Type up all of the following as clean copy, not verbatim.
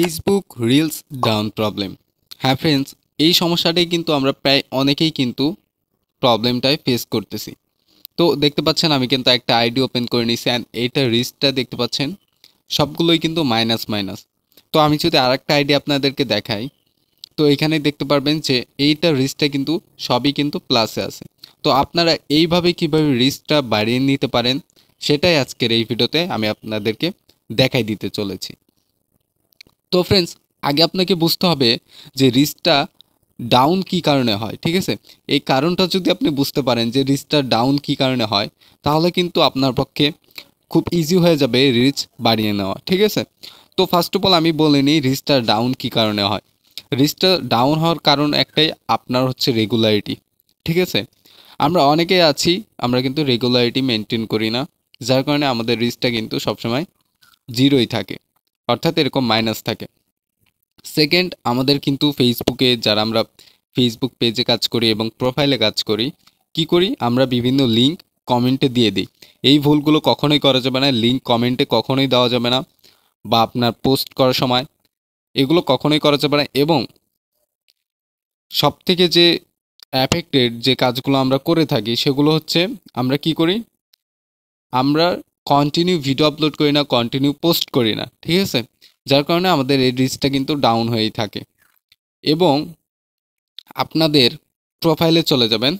Facebook reels down problem. হ্যাঁ friends, এই সমস্যাটাই কিন্তু আমরা প্রায় অনেকেই কিন্তু প্রবলেমটায় ফেস করতেছি। তো দেখতে পাচ্ছেন আমি কিন্তু একটা আইডি ওপেন করে নিয়েছি অ্যান্ড এইটার রিস্কটা দেখতে পাচ্ছেন সবগুলোই কিন্তু মাইনাস মাইনাস। তো আমি যদি আরেকটা আইডি আপনাদেরকে দেখাই, তো এখানে দেখতে পারবেন যে এইটার রিস্কটা কিন্তু সবই কিন্তু প্লাসে আছে। তো আপনারা এইভাবে কিভাবে রিস্কটা বাড়িয়ে নিতে পারেন সেটাই আজকের এই ভিডিওতে আমি আপনাদেরকে দেখাই দিতে চলেছি। তো ফ্রেন্ডস, আগে আপনাকে বুঝতে হবে যে রিস্কটা ডাউন কী কারণে হয়, ঠিক আছে? এই কারণটা যদি আপনি বুঝতে পারেন যে রিস্কটা ডাউন কী কারণে হয়, তাহলে কিন্তু আপনার পক্ষে খুব ইজি হয়ে যাবে রিচ বাড়িয়ে নেওয়া, ঠিক আছে? তো ফার্স্ট অফ অল আমি বলে নিই রিস্কটা ডাউন কী কারণে হয়। রিস্কটা ডাউন হওয়ার কারণ একটাই, আপনার হচ্ছে রেগুলারিটি, ঠিক আছে? আমরা অনেকেই আছি, আমরা কিন্তু রেগুলারিটি মেনটেন করি না, যার কারণে আমাদের রিস্কটা কিন্তু সবসময় জিরোই থাকে, অর্থাৎ এরকম মাইনাস থাকে। সেকেন্ড, আমাদের কিন্তু ফেসবুকে যারা আমরা ফেসবুক পেজে কাজ করি এবং প্রোফাইলে কাজ করি, কি করি আমরা বিভিন্ন লিঙ্ক কমেন্টে দিয়ে দিই। এই ভুলগুলো কখনোই করা যাবে না, লিঙ্ক কমেন্টে কখনোই দেওয়া যাবে না, বা আপনার পোস্ট করার সময় এগুলো কখনোই করা যাবে না। এবং সবথেকে যে অ্যাফেক্টেড যে কাজগুলো আমরা করে থাকি সেগুলো হচ্ছে আমরা কি করি, আমরা কন্টিনিউ ভিডিও আপলোড করি না, কন্টিনিউ পোস্ট করি না, ঠিক আছে? যার কারণে আমাদের এই রিচটা কিন্তু ডাউন হয়েই থাকে। এবং আপনাদের প্রোফাইলে চলে যাবেন,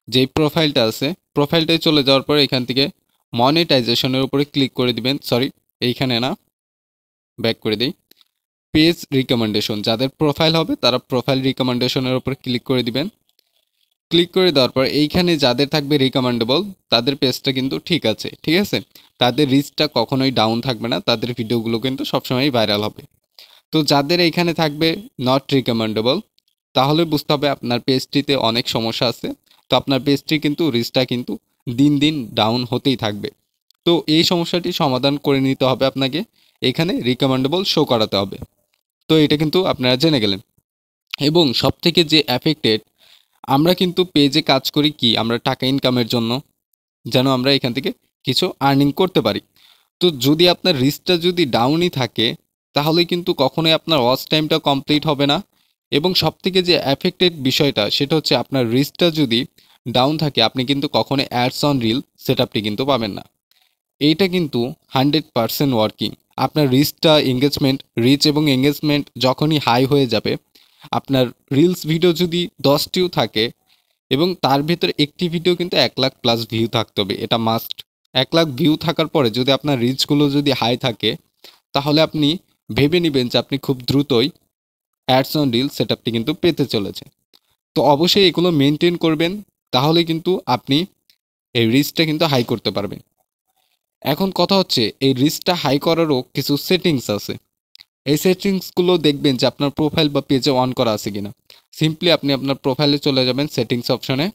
যেই প্রোফাইলটা আছে প্রোফাইলটায় চলে যাওয়ার পরে এখান থেকে মনিটাইজেশনের উপরে ক্লিক করে দিবেন। সরি, এইখানে না, ব্যাক করে দিই। পেজ রিকমেন্ডেশন, যাদের প্রোফাইল হবে তারা প্রোফাইল রিকমেন্ডেশনের উপরে ক্লিক করে দিবেন। ক্লিক করে দেওয়ার পর এইখানে যাদের থাকবে রিকমেন্ডেবল তাদের পেজটা কিন্তু ঠিক আছে, ঠিক আছে? তাদের রিচটা কখনোই ডাউন থাকবে না, তাদের ভিডিওগুলো কিন্তু সবসময় ভাইরাল হবে। তো যাদের এইখানে থাকবে নট রিকমেন্ডেবল, তাহলে বুঝতে হবে আপনার পেজটিতে অনেক সমস্যা আছে। তো আপনার পেজটি কিন্তু রিচটা কিন্তু দিন দিন ডাউন হতেই থাকবে। তো এই সমস্যাটি সমাধান করে নিতে হবে আপনাকে, এখানে রিকমেন্ডেবল শো করাতে হবে। তো এটা কিন্তু আপনারা জেনে গেলেন। এবং সবথেকে যে অ্যাফেক্টেড, আমরা কিন্তু পেজে কাজ করি কি, আমরা টাকা ইনকামের জন্য, যেন আমরা এখান থেকে কিছু আর্নিং করতে পারি। তো যদি আপনার রিচটা যদি ডাউনই থাকে, তাহলে কিন্তু কখনোই আপনার ওয়াচ টাইমটা কমপ্লিট হবে না। এবং সবথেকে যে অ্যাফেক্টেড বিষয়টা সেটা হচ্ছে আপনার রিচটা যদি ডাউন থাকে, আপনি কিন্তু কখনোই অ্যাডস অন রিল সেটআপটি কিন্তু পাবেন না। এইটা কিন্তু 100% ওয়ার্কিং। আপনার রিচটা এঙ্গেজমেন্ট, রিচ এবং এঙ্গেজমেন্ট যখনই হাই হয়ে যাবে, আপনার রিলস ভিডিও যদি 10টিও থাকে এবং তার ভেতরে একটি ভিডিও কিন্তু 1 লাখ প্লাস ভিউ থাকতে হবে, এটা মাস্ট। 1 লাখ ভিউ থাকার পরে যদি আপনার রিচগুলো যদি হাই থাকে, তাহলে আপনি ভেবে নেবেন যে আপনি খুব দ্রুতই অ্যাডস অন রিল সেটআপটি কিন্তু পেতে চলেছে। তো অবশ্যই এগুলো মেনটেন করবেন, তাহলে কিন্তু আপনি এই রিচটা কিন্তু হাই করতে পারবেন। এখন কথা হচ্ছে এই রিচটা হাই করারও কিছু সেটিংস আছে। এই সেটিংসগুলো দেখবেন যে আপনার প্রোফাইল বা পেজে অন করা আছে কিনা। সিম্পলি আপনি আপনার প্রোফাইলে চলে যাবেন, সেটিংস অপশনে।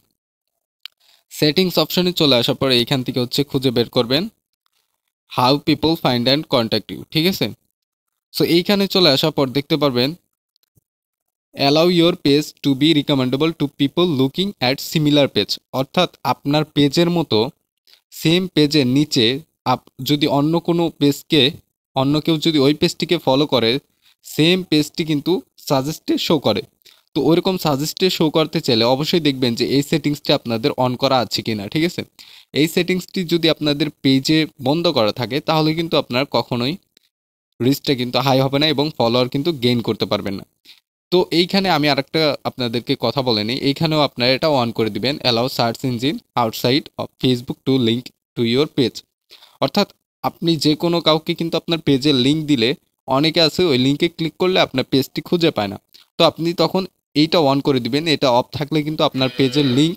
সেটিংস অপশনে চলে আসার পরে এইখান থেকে হচ্ছে খুঁজে বের করবেন how people find and contact you, ঠিক আছে? সো এইখানে চলে আসার পর দেখতে পারবেন allow your page to be recommendable to people looking at similar page. অর্থাৎ আপনার পেজের মতো সেম পেজের নিচে যদি অন্য কোনো পেজকে, অন্য কেউ যদি ওই পেজটিকে ফলো করে, সেম পেজটি কিন্তু সাজেস্টে শো করে। তো ওইরকম সাজেস্টে শো করতে চাইলে অবশ্যই দেখবেন যে এই সেটিংসটি আপনাদের অন করা আছে কিনা, ঠিক আছে? এই সেটিংসটি যদি আপনাদের পেজে বন্ধ করা থাকে, তাহলে কিন্তু আপনার কখনোই রিচটা কিন্তু হাই হবে না এবং ফলোয়ার কিন্তু গেইন করতে পারবেন না। তো এইখানে আমি আরেকটা আপনাদেরকে কথা বলে নিই, এইখানেও আপনারা এটা অন করে দিবেন, allow search engine outside of Facebook two link to your page. অর্থাৎ আপনি যে কোনো কাউকে কিন্তু আপনার পেজের লিঙ্ক দিলে, অনেকে আছে ওই লিঙ্কে ক্লিক করলে আপনার পেজটি খুঁজে পায় না। তো আপনি তখন এইটা অন করে দিবেন। এটা অফ থাকলে কিন্তু আপনার পেজের লিঙ্ক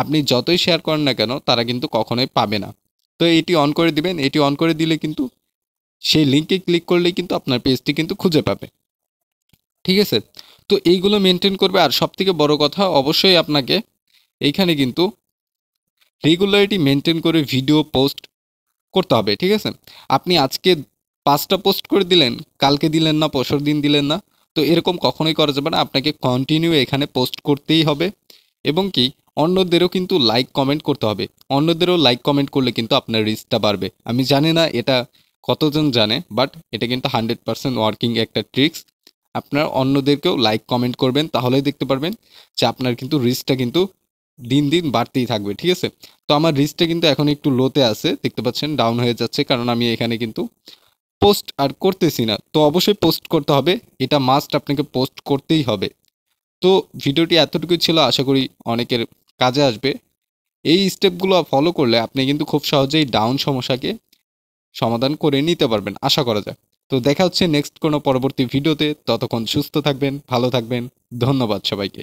আপনি যতই শেয়ার করেন না কেন, তারা কিন্তু কখনোই পাবে না। তো এটি অন করে দিবেন। এটি অন করে দিলে কিন্তু সেই লিঙ্কে ক্লিক করলেই কিন্তু আপনার পেজটি কিন্তু খুঁজে পাবে, ঠিক আছে? তো এইগুলো মেনটেন করবে। আর সবথেকে বড় কথা, অবশ্যই আপনাকে এইখানে কিন্তু রেগুলারিটি মেনটেন করে ভিডিও পোস্ট করতে হবে, ঠিক আছে? আপনি আজকে 5টা পোস্ট করে দিলেন, কালকে দিলেন না, পরশুর দিন দিলেন না, তো এরকম কখনোই করা যাবে না। আপনাকে কন্টিনিউ এখানে পোস্ট করতেই হবে। এবং কি, অন্যদেরও কিন্তু লাইক কমেন্ট করতে হবে। অন্যদেরও লাইক কমেন্ট করলে কিন্তু আপনার রিচটা বাড়বে। আমি জানি না এটা কতজন জানে, বাট এটা কিন্তু 100% ওয়ার্কিং একটা ট্রিক্স। আপনার অন্যদেরকেও লাইক কমেন্ট করবেন, তাহলেই দেখতে পারবেন যে আপনার কিন্তু রিচটা কিন্তু দিন দিন বাড়তেই থাকবে, ঠিক আছে? তো আমার রিচটা কিন্তু এখন একটু লোতে আছে, দেখতে পাচ্ছেন ডাউন হয়ে যাচ্ছে, কারণ আমি এখানে কিন্তু পোস্ট আর করতেছি না। তো অবশ্যই পোস্ট করতে হবে, এটা মাস্ট, আপনাকে পোস্ট করতেই হবে। তো ভিডিওটি এতটুকুই ছিল, আশা করি অনেকের কাজে আসবে। এই স্টেপগুলো ফলো করলে আপনি কিন্তু খুব সহজেই ডাউন সমস্যাকে সমাধান করে নিতে পারবেন, আশা করা যায়। তো দেখা হচ্ছে নেক্সট কোনো পরবর্তী ভিডিওতে, ততক্ষণ সুস্থ থাকবেন, ভালো থাকবেন। ধন্যবাদ সবাইকে।